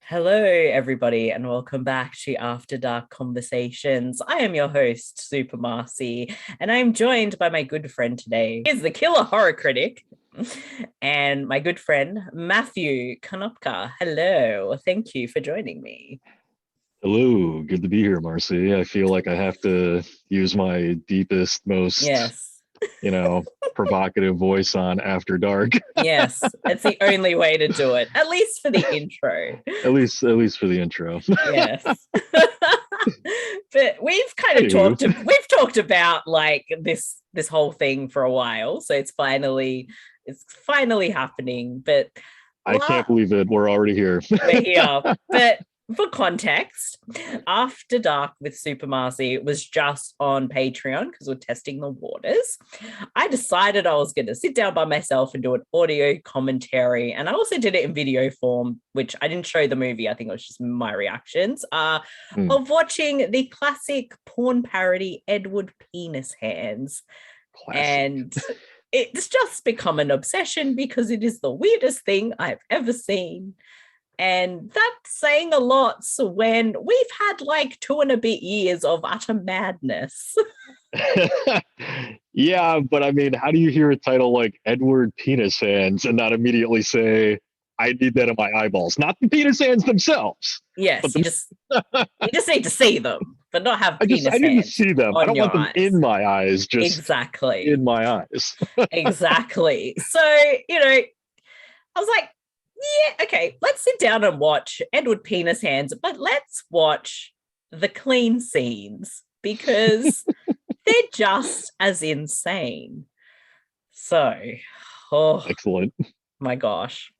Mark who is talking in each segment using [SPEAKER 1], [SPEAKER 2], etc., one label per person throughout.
[SPEAKER 1] Hello, everybody, and welcome back to After Dark Conversations. I am your host, Super Marcey, and I'm joined by my good friend today. He's the killer horror critic and my good friend, Matthew Konopka. Hello, thank you for joining me.
[SPEAKER 2] Hello, good to be here, Marcy. I feel like I have to use my deepest, most,
[SPEAKER 1] Yes,
[SPEAKER 2] you know, provocative voice on After Dark.
[SPEAKER 1] yes, it's the only way to do it, at least for the intro.
[SPEAKER 2] At least for the intro.
[SPEAKER 1] Yes. But we've kind of
[SPEAKER 2] Anywho,
[SPEAKER 1] talked about like this whole thing for a while, so it's finally happening. But
[SPEAKER 2] I can't believe it. We're already here.
[SPEAKER 1] we're here. But for context, After Dark with Super Marcey was just on Patreon because we're testing the waters. I decided I was going to sit down by myself and do an audio commentary. And I also did it in video form, which I didn't show the movie. I think it was just my reactions of watching the classic porn parody Edward Penishands.
[SPEAKER 2] Classic.
[SPEAKER 1] And it's just become an obsession because it is the weirdest thing I've ever seen. And that's saying a lot when we've had like 2.5 years of utter madness.
[SPEAKER 2] Yeah, but I mean, how do you hear a title like Edward Penis Hands and not immediately say, I need that in my eyeballs? Not the penis hands themselves.
[SPEAKER 1] Yes,
[SPEAKER 2] But
[SPEAKER 1] you just need to see them, but not have
[SPEAKER 2] I need to
[SPEAKER 1] hands
[SPEAKER 2] see them. I
[SPEAKER 1] on
[SPEAKER 2] don't
[SPEAKER 1] your
[SPEAKER 2] want them
[SPEAKER 1] eyes.
[SPEAKER 2] in my eyes, just
[SPEAKER 1] Exactly.
[SPEAKER 2] in my eyes.
[SPEAKER 1] Exactly. So, I was like, yeah, okay, let's sit down and watch Edward Penis Hands, but let's watch the clean scenes because they're just as insane. So, oh
[SPEAKER 2] Excellent.
[SPEAKER 1] my gosh.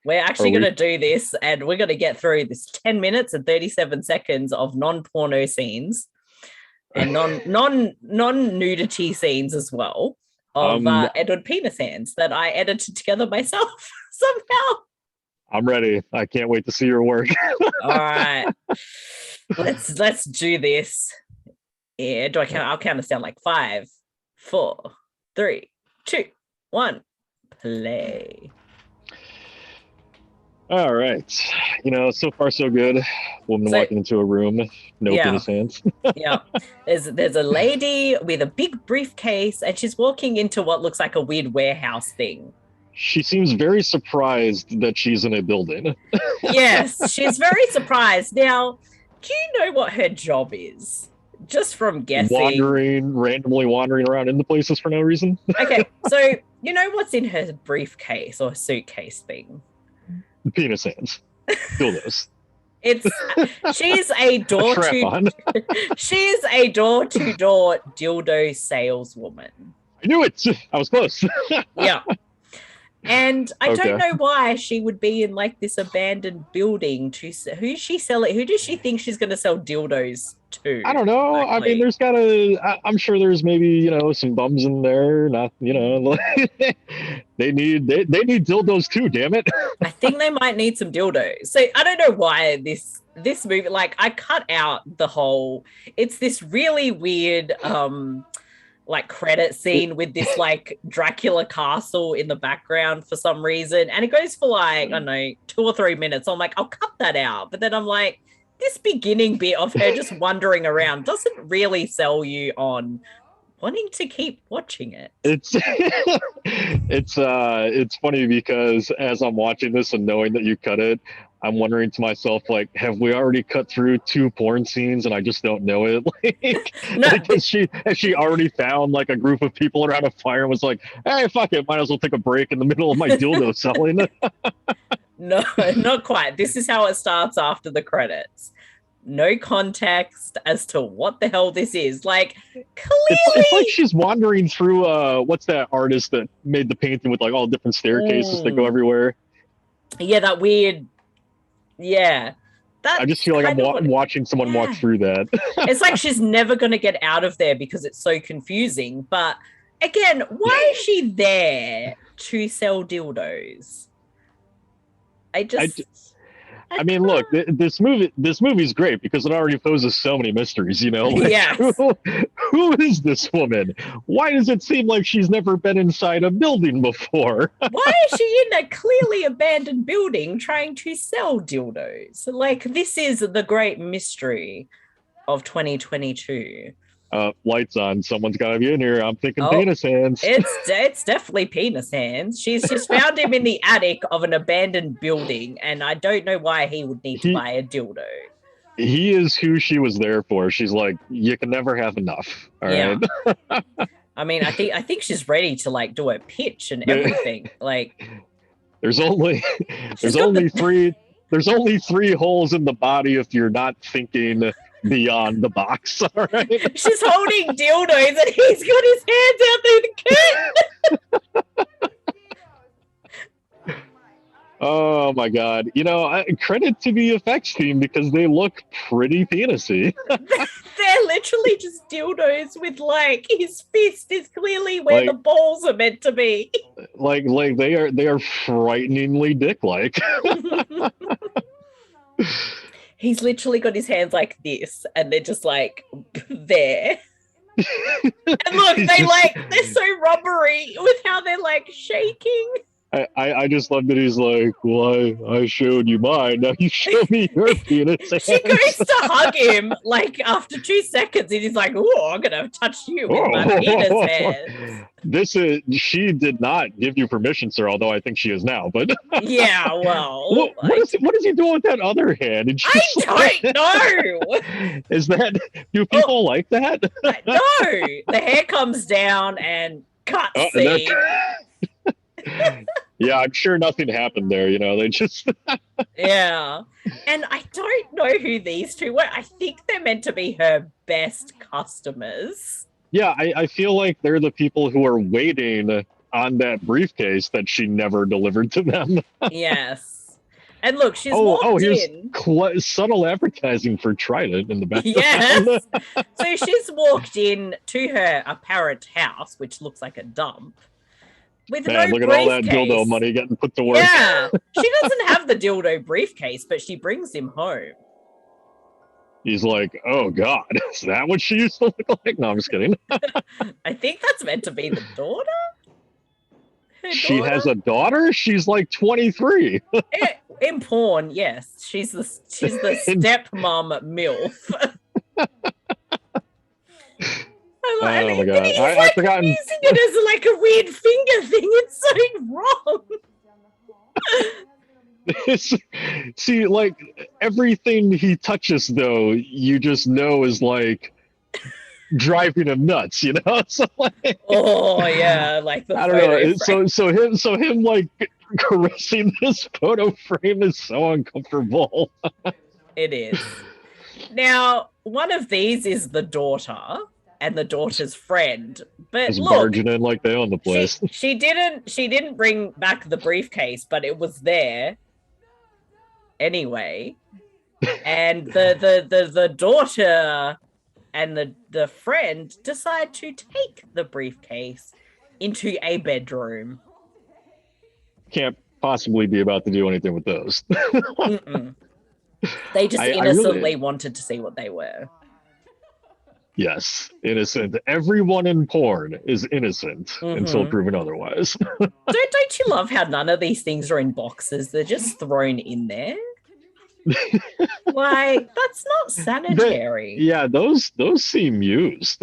[SPEAKER 1] We're
[SPEAKER 2] Are
[SPEAKER 1] actually going
[SPEAKER 2] we?
[SPEAKER 1] to do this and we're going to get through this 10 minutes and 37 seconds of non-porno scenes and non-nudity scenes as well of
[SPEAKER 2] Um,
[SPEAKER 1] Edward Penis Hands that I edited together myself somehow.
[SPEAKER 2] I'm ready. I can't wait to see your work.
[SPEAKER 1] All right. Let's do this. Yeah, do I count? I'll count us down like 5, 4, 3, 2, 1. Play.
[SPEAKER 2] All right. So far so good. Woman
[SPEAKER 1] So
[SPEAKER 2] walking into a room, no
[SPEAKER 1] yeah,
[SPEAKER 2] penis hands.
[SPEAKER 1] yeah. There's a lady with a big briefcase, and she's walking into what looks like a weird warehouse thing.
[SPEAKER 2] She seems very surprised that she's in a building.
[SPEAKER 1] Yes, she's very surprised. Now, do you know what her job is? Just from guessing.
[SPEAKER 2] Randomly wandering around in the places for no reason.
[SPEAKER 1] Okay, so you know what's in her briefcase or suitcase thing?
[SPEAKER 2] The penis hands. Dildos.
[SPEAKER 1] It's she's a door to she's a door-to-door dildo saleswoman.
[SPEAKER 2] I knew it. I was close.
[SPEAKER 1] Yeah. And I
[SPEAKER 2] Okay.
[SPEAKER 1] don't know why she would be in like this abandoned building to who she sell it. Who does she think she's going to sell dildos to?
[SPEAKER 2] I don't know.
[SPEAKER 1] Exactly.
[SPEAKER 2] I mean, I'm sure there's maybe, some bums in there. Not, they need dildos too, damn it.
[SPEAKER 1] I think they might need some dildos. So I don't know why this movie, like I cut out the whole, it's this really weird like credit scene with this like Dracula castle in the background for some reason. And it goes for like, I don't know, 2 or 3 minutes. I'm like, I'll cut that out. But then I'm like, this beginning bit of her just wandering around doesn't really sell you on wanting to keep watching it.
[SPEAKER 2] It's funny because as I'm watching this and knowing that you cut it, I'm wondering to myself, like, have we already cut through 2 porn scenes and I just don't know it?
[SPEAKER 1] No,
[SPEAKER 2] has she already found like a group of people around a fire and was like, hey, fuck it, might as well take a break in the middle of my dildo selling?
[SPEAKER 1] No, not quite. This is how it starts after the credits. No context as to what the hell this is. Like, clearly,
[SPEAKER 2] it's like she's wandering through what's that artist that made the painting with like all different staircases that go everywhere?
[SPEAKER 1] Yeah, that weird. Yeah,
[SPEAKER 2] I just feel like I'm watching someone walk through that.
[SPEAKER 1] It's like she's never going to get out of there because it's so confusing. But again, why is she there to sell dildos?
[SPEAKER 2] I mean, look, this movie's great because it already poses so many mysteries. Like,
[SPEAKER 1] Yes.
[SPEAKER 2] who is this woman? Why does it seem like she's never been inside a building before?
[SPEAKER 1] Why is she in a clearly abandoned building trying to sell dildos? Like, this is the great mystery of 2022.
[SPEAKER 2] Lights on. Someone's got to be in here. I'm thinking penis hands.
[SPEAKER 1] It's definitely penis hands. She's just found him in the attic of an abandoned building, and I don't know why he would need to buy a dildo.
[SPEAKER 2] He is who she was there for. She's like, you can never have enough. All right.
[SPEAKER 1] I mean, I think she's ready to like do a pitch and everything. Like,
[SPEAKER 2] there's only three holes in the body if you're not thinking beyond the box. All right.
[SPEAKER 1] She's holding dildos and he's got his hands out through the curtain.
[SPEAKER 2] Oh my god. Credit to the effects team because they look pretty penisy.
[SPEAKER 1] They're literally just dildos with like his fist is clearly where the balls are meant to be.
[SPEAKER 2] Like they are frighteningly dick-like.
[SPEAKER 1] He's literally got his hands like this, and they're just like there. And look, they're so rubbery with how they're like shaking.
[SPEAKER 2] I just love that he's like, well, I showed you mine. Now you show me your penis.
[SPEAKER 1] She goes to hug him like after 2 seconds, and he's like, "Oh, I'm gonna touch you with my penis hands."
[SPEAKER 2] She did not give you permission, sir. Although I think she is now. But
[SPEAKER 1] yeah, well,
[SPEAKER 2] what is he doing with that other hand?
[SPEAKER 1] I don't know.
[SPEAKER 2] Do people like that?
[SPEAKER 1] No, the hair comes down and cuts scene.
[SPEAKER 2] Yeah, I'm sure nothing happened there. They just
[SPEAKER 1] yeah. And I don't know who these two were. I think they're meant to be her best customers.
[SPEAKER 2] Yeah, I feel like they're the people who are waiting on that briefcase that she never delivered to them.
[SPEAKER 1] Yes. And look, she's walked in.
[SPEAKER 2] Subtle advertising for Trident in the background.
[SPEAKER 1] Yes. So she's walked in to her apparent house, which looks like a dump. With
[SPEAKER 2] Man,
[SPEAKER 1] no
[SPEAKER 2] look
[SPEAKER 1] briefcase.
[SPEAKER 2] at all that dildo money getting put to work.
[SPEAKER 1] Yeah. She doesn't have the dildo briefcase, but she brings him home.
[SPEAKER 2] He's like, oh God, is that what she used to look like? No, I'm just kidding.
[SPEAKER 1] I think that's meant to be the daughter.
[SPEAKER 2] She has a daughter? She's like 23.
[SPEAKER 1] In porn, yes. She's the stepmom MILF.
[SPEAKER 2] Oh my god! I've forgotten.
[SPEAKER 1] Using it as like a weird finger thing. It's so wrong.
[SPEAKER 2] See, like everything he touches, though, you just know is like driving him nuts. So like,
[SPEAKER 1] oh yeah, like the
[SPEAKER 2] I don't know. So him like caressing this photo frame is so uncomfortable.
[SPEAKER 1] It is. Now, one of these is the daughter. And the daughter's friend, but
[SPEAKER 2] just barging in like they own the place.
[SPEAKER 1] She didn't bring back the briefcase, but it was there anyway. And the daughter and the friend decide to take the briefcase into a bedroom.
[SPEAKER 2] Can't possibly be about to do anything with those.
[SPEAKER 1] They just innocently wanted to see what they were.
[SPEAKER 2] Yes, innocent. Everyone in porn is innocent until proven otherwise.
[SPEAKER 1] Don't you love how none of these things are in boxes? They're just thrown in there. Like, that's not sanitary.
[SPEAKER 2] Those seem used.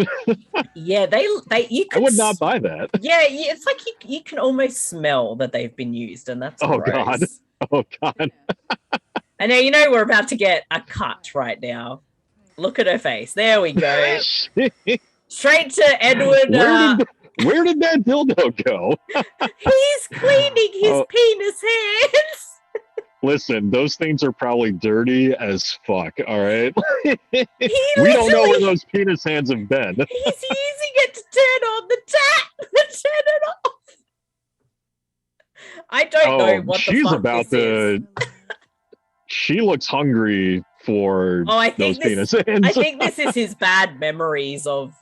[SPEAKER 1] Yeah, I
[SPEAKER 2] would not buy that.
[SPEAKER 1] Yeah, it's like you can almost smell that they've been used, and that's gross.
[SPEAKER 2] Oh god.
[SPEAKER 1] And now we're about to get a cut right now. Look at her face. There we go. Straight to Edward.
[SPEAKER 2] Where did that dildo go?
[SPEAKER 1] He's cleaning his penis hands.
[SPEAKER 2] Listen, those things are probably dirty as fuck, all right? We don't know where those penis hands have been.
[SPEAKER 1] He's using it to turn on the tap and turn it off. I don't know what the fuck this is.
[SPEAKER 2] She looks hungry for those penis hands.
[SPEAKER 1] I think this is his bad memories of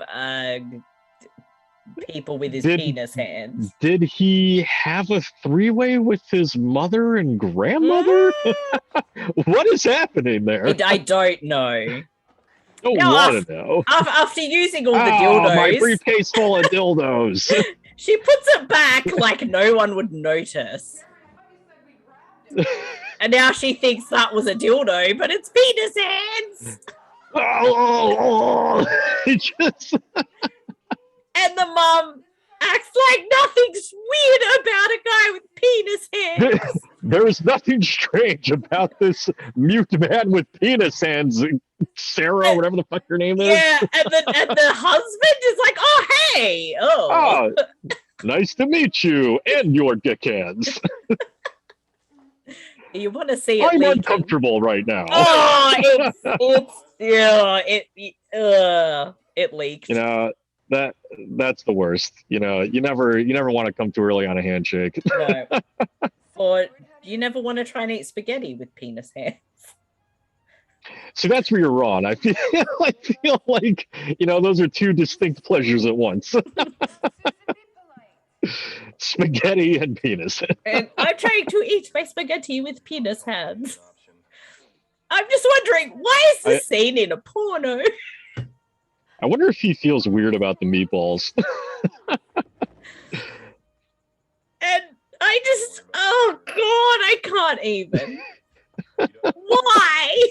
[SPEAKER 1] people with his
[SPEAKER 2] Did-
[SPEAKER 1] penis hands.
[SPEAKER 2] Did he have a three-way with his mother and grandmother? What is happening there?
[SPEAKER 1] I don't know.
[SPEAKER 2] Don't
[SPEAKER 1] Now,
[SPEAKER 2] want to know.
[SPEAKER 1] After using all the
[SPEAKER 2] My
[SPEAKER 1] dildos,
[SPEAKER 2] briefcase full of dildos.
[SPEAKER 1] she puts it back like no one would notice. And now she thinks that was a dildo, but it's penis hands.
[SPEAKER 2] It just...
[SPEAKER 1] And the mum acts like nothing's weird about a guy with penis hands.
[SPEAKER 2] There is nothing strange about this mute man with penis hands, Sarah, whatever the fuck your name is.
[SPEAKER 1] Yeah, and the husband is like, oh, hey. Oh.
[SPEAKER 2] Nice to meet you and your dick hands.
[SPEAKER 1] You want to see it
[SPEAKER 2] I'm
[SPEAKER 1] leaking.
[SPEAKER 2] uncomfortable right now.
[SPEAKER 1] Oh, it leaked.
[SPEAKER 2] You know, that's the worst. You know, you never want to come too early on a handshake.
[SPEAKER 1] No. Or you never want to try and eat spaghetti with penis hands.
[SPEAKER 2] So that's where you're wrong. I feel like, you know, those are two distinct pleasures at once. Spaghetti and penis.
[SPEAKER 1] And I'm trying to eat my spaghetti with penis hands. I'm just wondering, why is this scene in a porno?
[SPEAKER 2] I wonder if he feels weird about the meatballs.
[SPEAKER 1] And I just, oh God, I can't even. Why?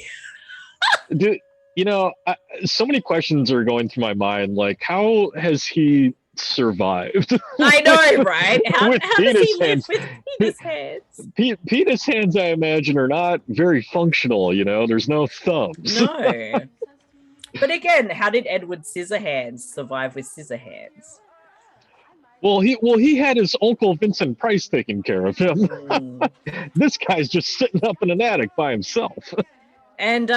[SPEAKER 2] You know, so many questions are going through my mind. Like, how has he survived?
[SPEAKER 1] I know, right? How does he live
[SPEAKER 2] hands.
[SPEAKER 1] with penis hands?
[SPEAKER 2] Penis hands, I imagine, are not very functional. You know, there's no thumbs.
[SPEAKER 1] No. But again, how did Edward Scissorhands survive with scissor hands?
[SPEAKER 2] Well, he had his uncle Vincent Price taking care of him. This guy's just sitting up in an attic by himself.
[SPEAKER 1] And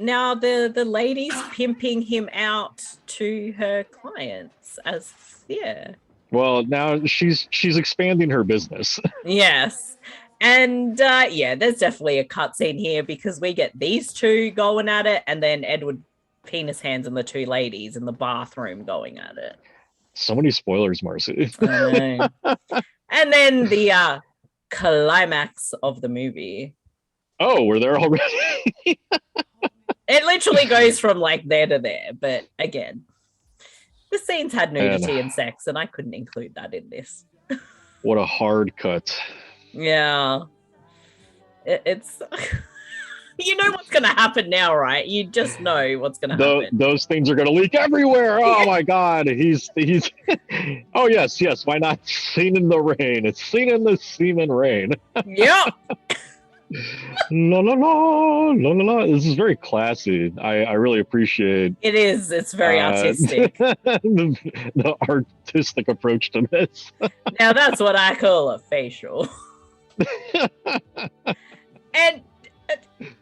[SPEAKER 1] now the lady's pimping him out to her clients as
[SPEAKER 2] Well, now she's expanding her business.
[SPEAKER 1] Yes. And there's definitely a cutscene here because we get these two going at it, and then Edward Penis Hands and the two ladies in the bathroom going at it.
[SPEAKER 2] So many spoilers, Marcy.
[SPEAKER 1] I know. And then the climax of the movie.
[SPEAKER 2] Oh, we're there already?
[SPEAKER 1] It literally goes from like there to there, but again, the scenes had nudity and sex, and I couldn't include that in this.
[SPEAKER 2] What a hard cut.
[SPEAKER 1] Yeah. It's... You know what's going to happen now, right? You just know what's going to happen.
[SPEAKER 2] Those things are going to leak everywhere. Oh my God. He's Oh yes. Why not? Seen in the rain. It's seen in the semen rain.
[SPEAKER 1] Yep.
[SPEAKER 2] La la la la la la. This is very classy. I really appreciate
[SPEAKER 1] it. It's very artistic.
[SPEAKER 2] the artistic approach to this.
[SPEAKER 1] Now that's what I call a facial. And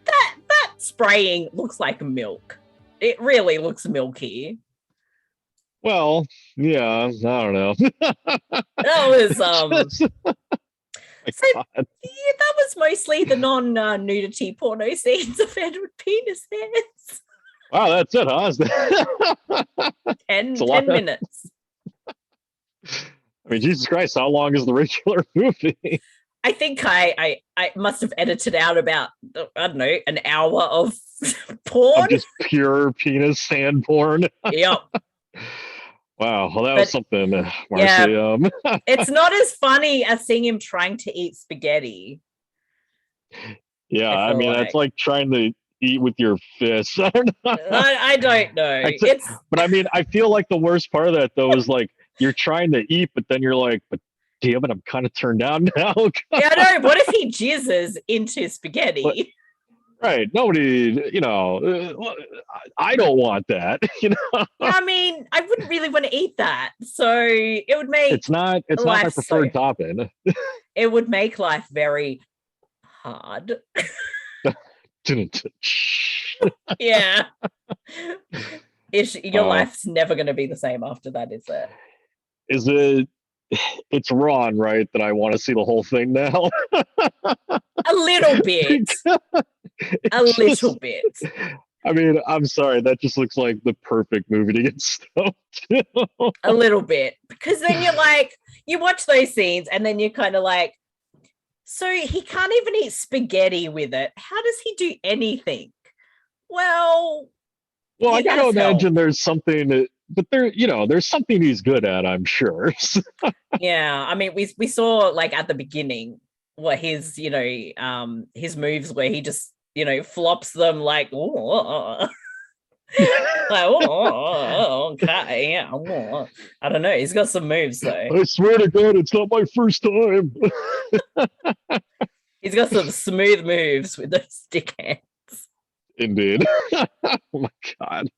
[SPEAKER 1] that spraying looks like milk. It really looks milky.
[SPEAKER 2] Well, yeah, I don't know.
[SPEAKER 1] That was that was mostly the non-nudity porno scenes of Edward Penis Hands.
[SPEAKER 2] Wow, that's it, huh?
[SPEAKER 1] 10 minutes.
[SPEAKER 2] I mean, Jesus Christ, how long is the regular movie?
[SPEAKER 1] I think I must have edited out about, I don't know, an hour of porn. Of
[SPEAKER 2] just pure penis sand porn.
[SPEAKER 1] Yep.
[SPEAKER 2] Wow, well, that was something, Marcy.
[SPEAKER 1] Yeah, it's not as funny as seeing him trying to eat spaghetti.
[SPEAKER 2] Yeah, I mean, that's like trying to eat with your fists. I don't know.
[SPEAKER 1] I don't know.
[SPEAKER 2] But I mean, I feel like the worst part of that, though, is like you're trying to eat, but then you're like, but damn it, I'm kind of turned down now.
[SPEAKER 1] Yeah, I know. What if he jizzes into spaghetti?
[SPEAKER 2] But, right. Nobody, you know, I don't want that, you know.
[SPEAKER 1] I mean, I wouldn't really want to eat that. So it would make
[SPEAKER 2] it's not my preferred topping.
[SPEAKER 1] It would make life very hard. Yeah. Your life's never going to be the same after that, is it?
[SPEAKER 2] Is it? It's Ron, right? That I want to see the whole thing now.
[SPEAKER 1] A little bit. A little bit.
[SPEAKER 2] I mean, I'm sorry. That just looks like the perfect movie to get stoked.
[SPEAKER 1] A little bit, because then you're like, you watch those scenes and then you're kind of like, so he can't even eat spaghetti with it. How does he do anything? Well,
[SPEAKER 2] I gotta imagine there's something, but there's something he's good at, I'm sure.
[SPEAKER 1] Yeah, I mean, we saw like at the beginning what his his moves where he just flops them like oh. Like, okay, yeah. I don't know. He's got some moves though.
[SPEAKER 2] I swear to God, it's not my first time.
[SPEAKER 1] He's got some smooth moves with those stick hands.
[SPEAKER 2] Indeed. Oh my God.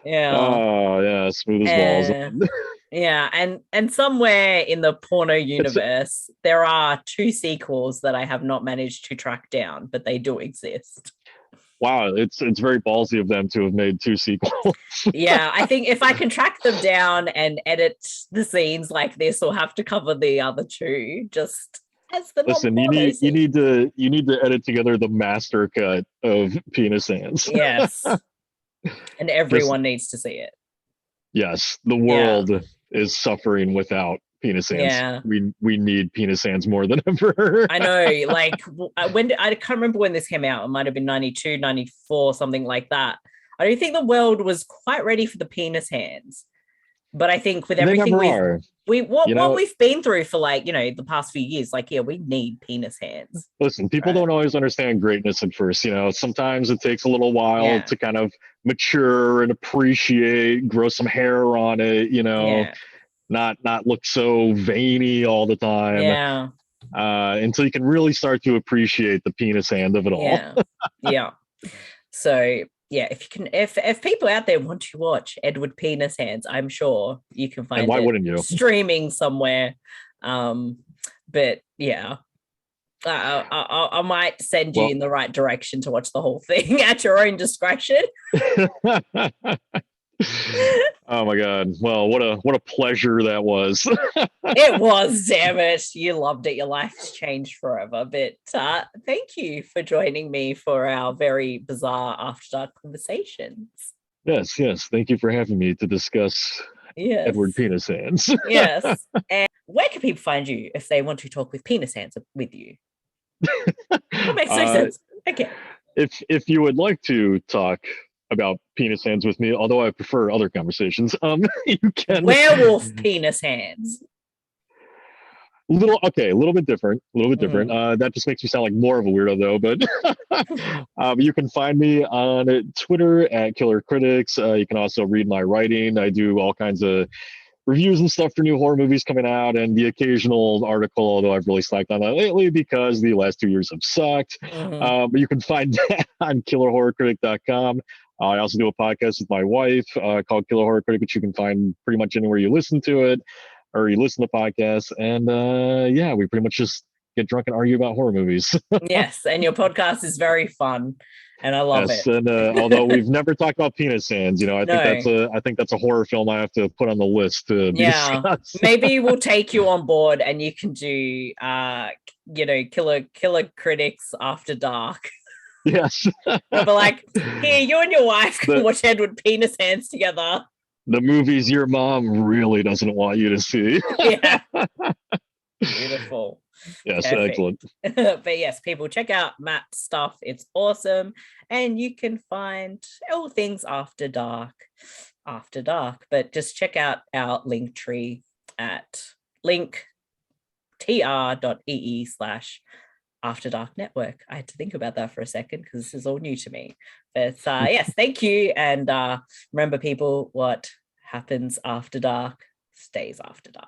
[SPEAKER 1] Yeah.
[SPEAKER 2] Oh yeah, smooth as balls.
[SPEAKER 1] Yeah, and somewhere in the porno universe, there are 2 sequels that I have not managed to track down, but they do exist.
[SPEAKER 2] Wow, it's very ballsy of them to have made 2 sequels.
[SPEAKER 1] Yeah, I think if I can track them down and edit the scenes like this, we'll have to cover the other 2 just as the
[SPEAKER 2] Listen, you need to edit together the master cut of Penishands.
[SPEAKER 1] Yes. And everyone needs to see it.
[SPEAKER 2] Yes, the world is suffering without Penishands.
[SPEAKER 1] Yeah.
[SPEAKER 2] We need Penishands more than ever.
[SPEAKER 1] I know, like I can't remember when this came out. It might have been 92, 94, something like that. I don't think the world was quite ready for the Penishands. But I think with everything what we've been through for like, the past few years, like, yeah, we need Penishands.
[SPEAKER 2] Listen, people don't always understand greatness at first. Sometimes it takes a little while to kind of mature and appreciate, grow some hair on it, not look so veiny all the time.
[SPEAKER 1] Yeah.
[SPEAKER 2] Until you can really start to appreciate the penis hand of it all.
[SPEAKER 1] Yeah. So yeah, if people out there want to watch Edward Penishands, I'm sure you can find it streaming somewhere. But yeah, I might send you in the right direction to watch the whole thing at your own discretion.
[SPEAKER 2] Oh my God. Well, what a pleasure that was.
[SPEAKER 1] It was, damn it. You loved it. Your life's changed forever. But thank you for joining me for our very bizarre After Dark conversations.
[SPEAKER 2] Yes. Thank you for having me to discuss Edward Penishands.
[SPEAKER 1] Yes. And where can people find you if they want to talk with Penishands with you? That makes no sense. Okay.
[SPEAKER 2] If you would like to talk about Penishands with me, although I prefer other conversations, you can.
[SPEAKER 1] Werewolf Penishands.
[SPEAKER 2] A little bit different. That just makes me sound like more of a weirdo, though. But you can find me on Twitter at Killer Critics. You can also read my writing. I do all kinds of reviews and stuff for new horror movies coming out, and the occasional article, although I've really slacked on that lately because the last 2 years have sucked. But you can find that on killerhorrorcritic.com. I also do a podcast with my wife called Killer Horror Critic, which you can find pretty much anywhere you listen to it or you listen to podcasts. And we pretty much just get drunk and argue about horror movies.
[SPEAKER 1] Yes, and your podcast is very fun, and I love it.
[SPEAKER 2] And although we've never talked about Penishands, I think that's a horror film I have to put on the list to be discussed.
[SPEAKER 1] Maybe we'll take you on board, and you can do Killer Critics After Dark.
[SPEAKER 2] Yes.
[SPEAKER 1] But like, here, you and your wife can watch Edward Penishands together.
[SPEAKER 2] The movies your mom really doesn't want you to see.
[SPEAKER 1] Yeah. Beautiful.
[SPEAKER 2] Yes, excellent.
[SPEAKER 1] But yes, people, check out Matt's stuff. It's awesome. And you can find all things After Dark. But just check out our link tree at linktr.ee/After Dark Network. I had to think about that for a second because this is all new to me. But yes, thank you. And remember, people, what happens after dark stays after dark.